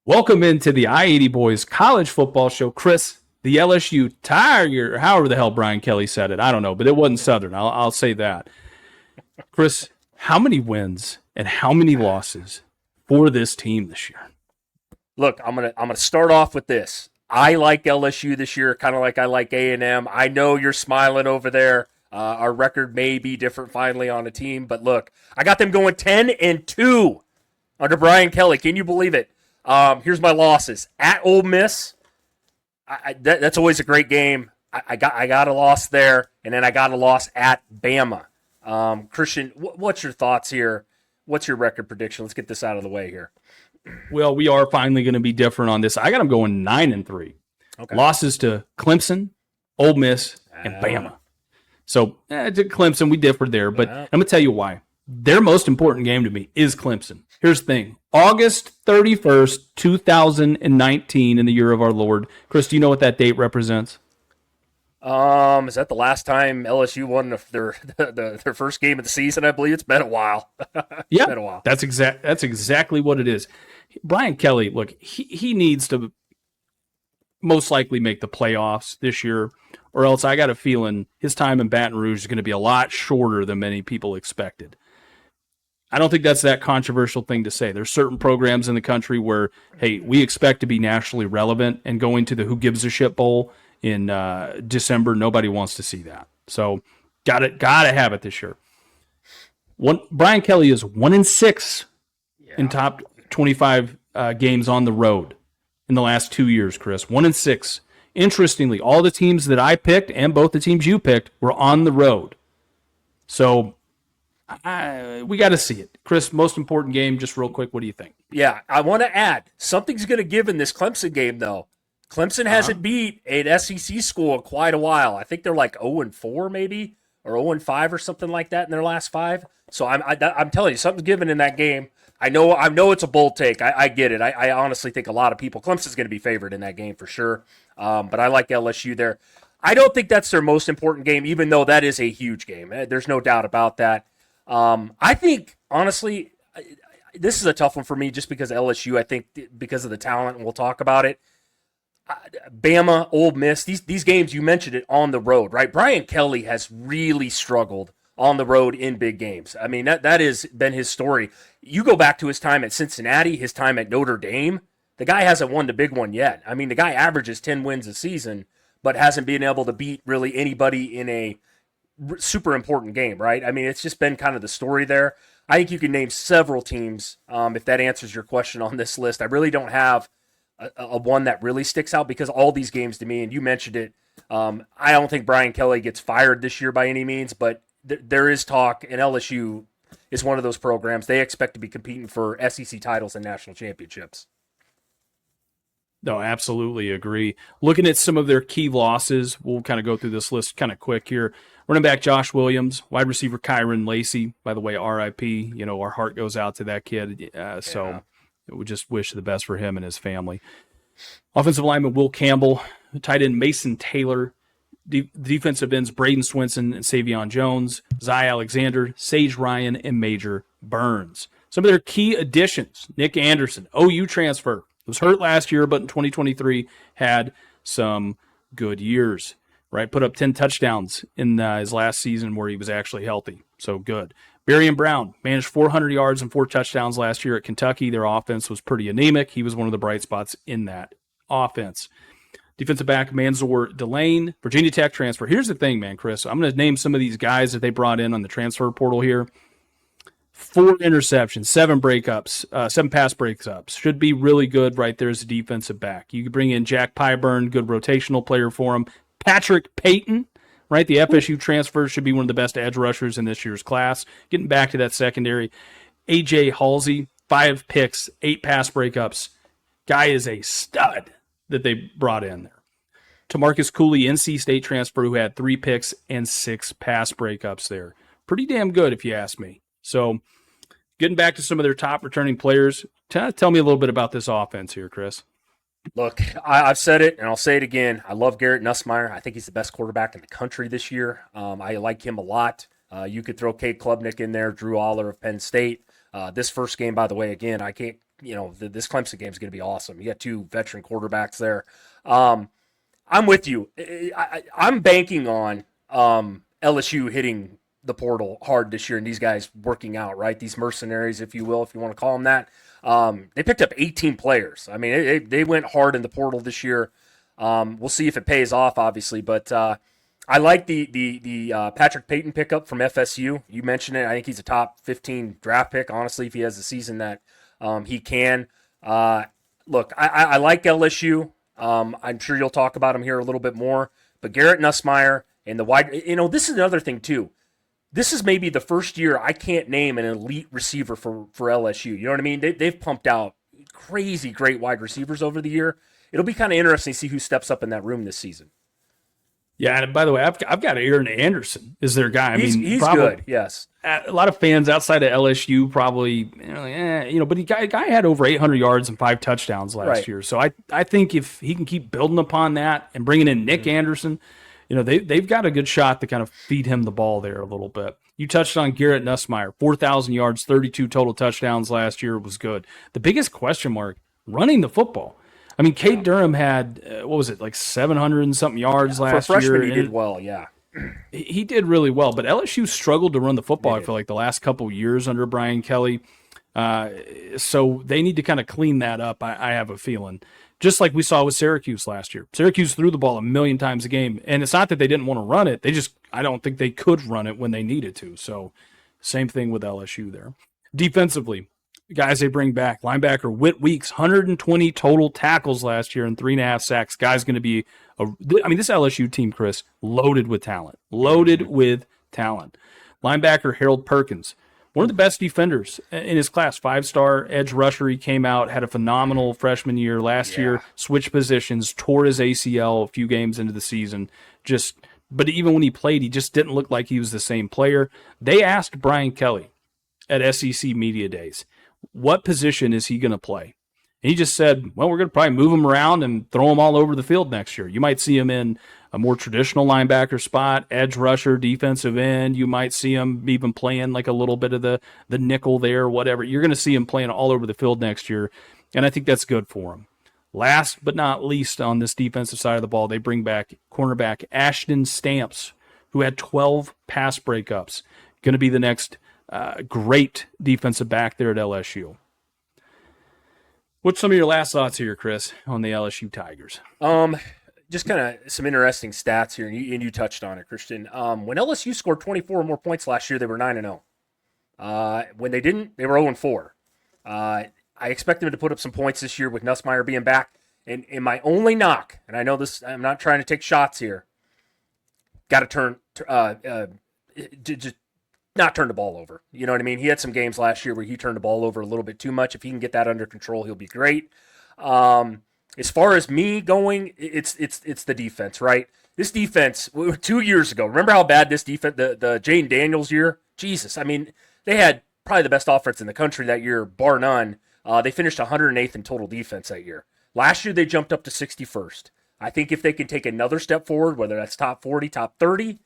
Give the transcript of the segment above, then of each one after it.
Welcome into the I-80 Boys College Football Show. Chris, the LSU Tiger, however the hell Brian Kelly said it, I don't know, but it wasn't Southern. I'll say that. Chris, how many wins and how many losses for this team this year? Look, I'm gonna start off with this. I like LSU this year, kind of like I like A&M. I know you're smiling over there. Our record may be different finally on a team, but look, I got them going 10-2 under Brian Kelly. Can you believe it? Here's my losses at Ole Miss. That's always a great game. I got a loss there, and then I got a loss at Bama. Christian, what's your thoughts here? What's your record prediction? Let's get this out of the way here. Well, we are finally going to be different on this. I got them going 9-3. Okay. Losses to Clemson, Ole Miss, and Bama. So to Clemson, we differed there, but I'm going to tell you why. Their most important game to me is Clemson. Here's the thing. August 31st, 2019, in the year of our Lord. Chris, do you know what that date represents? Is that the last time LSU won their first game of the season? I believe it's been a while. Yeah, been a while. That's exactly what it is. Brian Kelly, look, he needs to most likely make the playoffs this year, or else I got a feeling his time in Baton Rouge is going to be a lot shorter than many people expected. I don't think that's that controversial thing to say. There's certain programs in the country where, hey, we expect to be nationally relevant, and going to the Who Gives a Shit Bowl in December, nobody wants to see that. So gotta have it this year. Brian Kelly is 1-6 in top 25 games on the road in the last 2 years, Chris. 1-6. Interestingly, all the teams that I picked and both the teams you picked were on the road. So we got to see it. Chris, most important game, just real quick, what do you think? Yeah, I want to add, something's going to give in this Clemson game, though. Clemson hasn't beat an SEC school in quite a while. I think they're like 0-4 maybe, or 0-5 or something like that in their last five. So I'm telling you, something's given in that game. I know it's a bold take. I get it. I honestly think a lot of people, Clemson's going to be favored in that game for sure. But I like LSU there. I don't think that's their most important game, even though that is a huge game. There's no doubt about that. I think, honestly, this is a tough one for me just because LSU, I think, because of the talent, and we'll talk about it. Bama, Ole Miss, these games, you mentioned it, on the road, right? Brian Kelly has really struggled on the road in big games. I mean, that has been his story. You go back to his time at Cincinnati, his time at Notre Dame, the guy hasn't won the big one yet. I mean, the guy averages 10 wins a season, but hasn't been able to beat really anybody in a super important game, right? I mean, it's just been kind of the story there. I think you can name several teams, if that answers your question on this list. I really don't have a one that really sticks out because all these games to me, and you mentioned it, I don't think Brian Kelly gets fired this year by any means, but there is talk, and LSU is one of those programs. They expect to be competing for SEC titles and national championships. No, absolutely agree. Looking at some of their key losses, we'll kind of go through this list kind of quick here. Running back Josh Williams, wide receiver Kyron Lacey, by the way, RIP. You know, our heart goes out to that kid. So we just wish the best for him and his family. Offensive lineman Will Campbell, tight end Mason Taylor, defensive ends Braden Swinson and Savion Jones, Zy Alexander, Sage Ryan, and Major Burns. Some of their key additions, Nick Anderson, OU transfer, was hurt last year, but in 2023 had some good years, right? Put up 10 touchdowns in his last season where he was actually healthy, so good. Barian Brown managed 400 yards and 4 touchdowns last year at Kentucky. Their offense was pretty anemic. He was one of the bright spots in that offense. Defensive back Manzor Delane, Virginia Tech transfer. Here's the thing, man, Chris. I'm going to name some of these guys that they brought in on the transfer portal here. 4 interceptions, 7 breakups, 7 pass breakups. Should be really good right there as a defensive back. You could bring in Jack Pyburn, good rotational player for him. Patrick Payton, right? The FSU transfer, should be one of the best edge rushers in this year's class. Getting back to that secondary. A.J. Halsey, 5 picks, 8 pass breakups. Guy is a stud that they brought in there. Tamarcus Cooley, NC State transfer, who had 3 picks and 6 pass breakups there. Pretty damn good, if you ask me. So, getting back to some of their top returning players, tell me a little bit about this offense here, Chris. Look, I've said it, and I'll say it again. I love Garrett Nussmeier. I think he's the best quarterback in the country this year. I like him a lot. You could throw Cade Klubnik in there, Drew Aller of Penn State. This first game, by the way, again, I can't this Clemson game is going to be awesome. You got two veteran quarterbacks there. I'm with you. I'm banking on LSU hitting the portal hard this year and these guys working out, right? These mercenaries, if you will, if you want to call them that. They picked up 18 players. I mean, they went hard in the portal this year. We'll see if it pays off, obviously, but I like the Patrick Payton pickup from FSU. You mentioned it. I think he's a top 15 draft pick, honestly, if he has the season that he can. Look, I like LSU. I'm sure you'll talk about him here a little bit more. But Garrett Nussmeier and the wide, this is another thing too. This is maybe the first year I can't name an elite receiver for LSU. You know what I mean? They've pumped out crazy great wide receivers over the year. It'll be kind of interesting to see who steps up in that room this season. Yeah, and by the way, I've got Aaron Anderson is their guy. He's good. Yes, a lot of fans outside of LSU probably, but guy had over 800 yards and 5 touchdowns last year. So I think if he can keep building upon that and bringing in Nick Anderson, they've got a good shot to kind of feed him the ball there a little bit. You touched on Garrett Nussmeier, 4,000 yards, 32 total touchdowns last year was good. The biggest question mark, running the football. I mean, Cade Durham had, 700 and something yards last year. For a freshman, he did well, yeah. He did really well, but LSU struggled to run the football, I feel like, the last couple of years under Brian Kelly. So they need to kind of clean that up, I have a feeling. Just like we saw with Syracuse last year. Syracuse threw the ball a million times a game, and it's not that they didn't want to run it. I don't think they could run it when they needed to. So same thing with LSU there. Defensively, guys they bring back, linebacker Whit Weeks, 120 total tackles last year and 3.5 sacks. Guy's going to be, this LSU team, Chris, loaded with talent. Linebacker Harold Perkins, one of the best defenders in his class, 5-star edge rusher. He came out, had a phenomenal freshman year last year, switched positions, tore his ACL a few games into the season. But even when he played, he just didn't look like he was the same player. They asked Brian Kelly at SEC Media Days, what position is he going to play? And he just said, well, we're going to probably move him around and throw him all over the field next year. You might see him in a more traditional linebacker spot, edge rusher, defensive end. You might see him even playing like a little bit of the nickel there, whatever. You're going to see him playing all over the field next year, and I think that's good for him. Last but not least on this defensive side of the ball, they bring back cornerback Ashton Stamps, who had 12 pass breakups. Going to be the next great defensive back there at LSU. What's some of your last thoughts here, Chris, on the LSU Tigers? Just kind of some interesting stats here, and you touched on it, Christian. When LSU scored 24 or more points last year, they were 9-0. When they didn't, they were 0-4. I expect them to put up some points this year with Nussmeier being back. And my only knock, and I know this, I'm not trying to take shots here, got to just not turn the ball over. You know what I mean? He had some games last year where he turned the ball over a little bit too much. If he can get that under control, he'll be great. As far as me going, it's the defense, right? This defense, 2 years ago, remember how bad this defense, the Jane Daniels year? Jesus, I mean, they had probably the best offense in the country that year, bar none. They finished 108th in total defense that year. Last year, they jumped up to 61st. I think if they can take another step forward, whether that's top 40, top 30,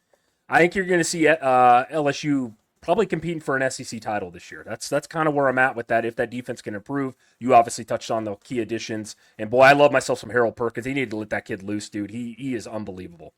I think you're going to see LSU probably competing for an SEC title this year. That's kind of where I'm at with that. If that defense can improve, you obviously touched on the key additions. And boy, I love myself some Harold Perkins. He needed to let that kid loose, dude. He is unbelievable.